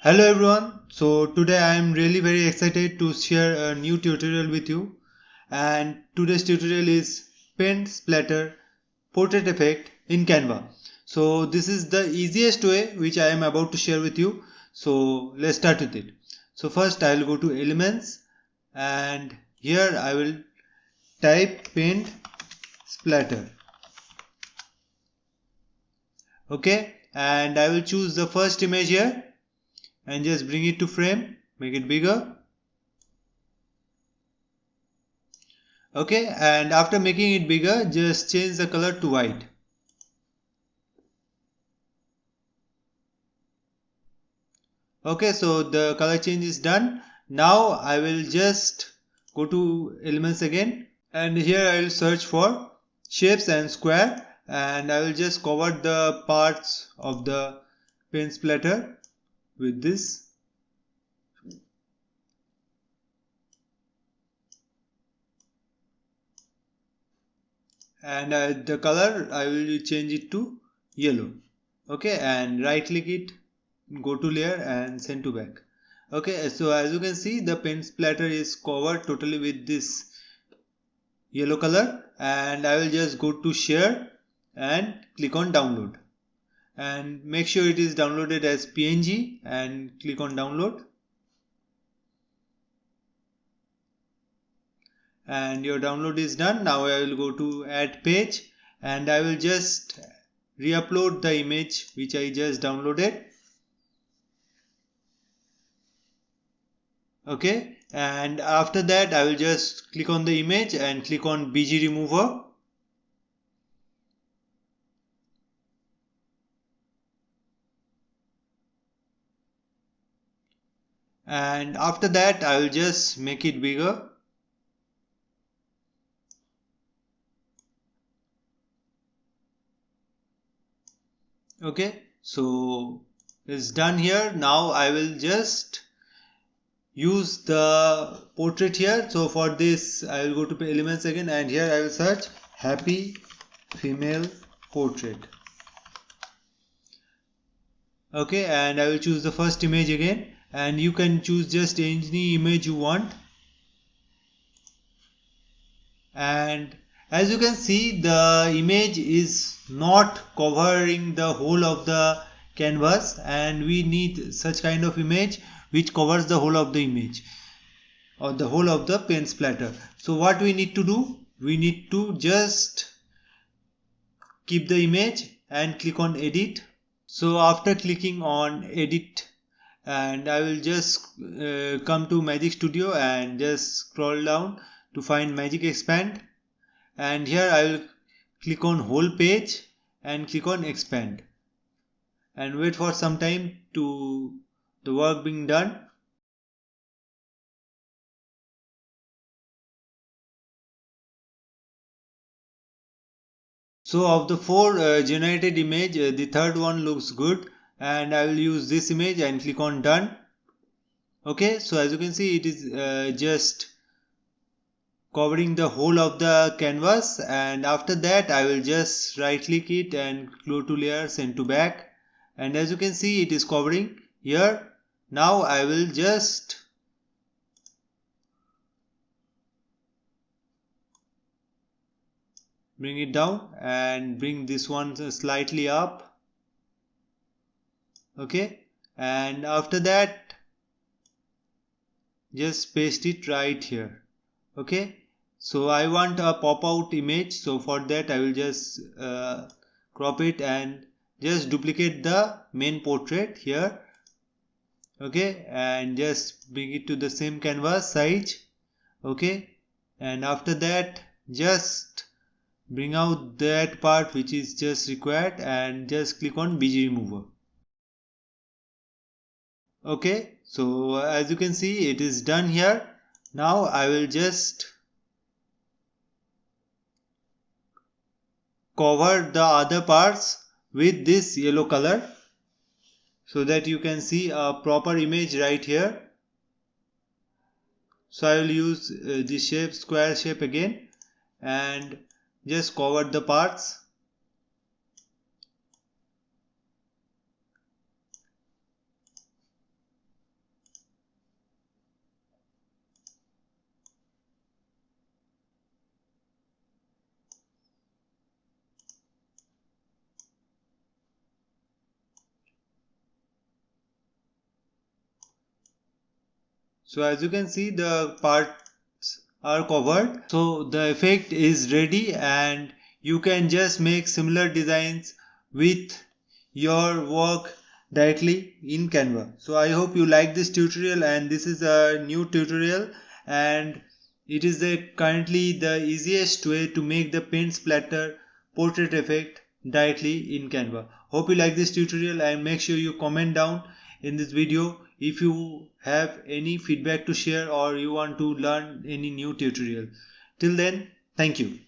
Hello everyone. So today I am really very excited to share a new tutorial with you, and today's tutorial is paint splatter portrait effect in Canva. So this is the easiest way which I am about to share with you. So let's start with it. So first I will go to elements, and here I will type paint splatter. Okay, and I will choose the first image here and just bring it to frame, make it bigger. Okay, and after making it bigger, just change the color to white. Okay, so the color change is done. Now I will just go to elements again, and here I will search for shapes and square, and I will just cover the parts of the paint splatter with this. And the color I will change it to yellow. Okay, and right click it, go to layer and send to back. Okay, so as you can see, the paint splatter is covered totally with this yellow color, and I will just go to share and click on download, and make sure it is downloaded as PNG and click on download. And your download is done. Now I will go to add page, and I will just re-upload the image which I just downloaded. Okay, and after that I will just click on the image and click on BG remover. And after that I will just make it bigger. Okay, so it's done here. Now I will just use the portrait here. So for this I will go to elements again, and here I will search happy female portrait. Okay, and I will choose the first image again, and you can choose just any image you want. And as you can see, the image is not covering the whole of the canvas, and we need such kind of image which covers the whole of the image or the whole of the paint splatter. So what we need to do, we need to just keep the image and click on edit. So after clicking on edit, and I will just come to Magic Studio and just scroll down to find Magic Expand, and here I will click on whole page and click on expand and wait for some time to the work being done. So of the four generated image, the third one looks good, and I will use this image and click on done. Okay, so as you can see, it is just covering the whole of the canvas, and after that I will just right click it and go to layer, send to back, and as you can see it is covering here. Now I will just bring it down and bring this one slightly up. Okay, and after that just paste it right here. Okay, so I want a pop-out image, so for that I will just crop it and just duplicate the main portrait here. Okay, and just bring it to the same canvas size. Okay, and after that just bring out that part which is just required and just click on BG remover. Okay, so as you can see it is done here. Now I will just cover the other parts with this yellow color so that you can see a proper image right here. So I will use the shape, square shape again, and just cover the parts. So as you can see, the parts are covered. So the effect is ready and you can just make similar designs with your work directly in Canva. So I hope you like this tutorial, and this is a new tutorial and it is currently the easiest way to make the paint splatter portrait effect directly in Canva. Hope you like this tutorial, and make sure you comment down in this video if you have any feedback to share or you want to learn any new tutorial. Till then, thank you.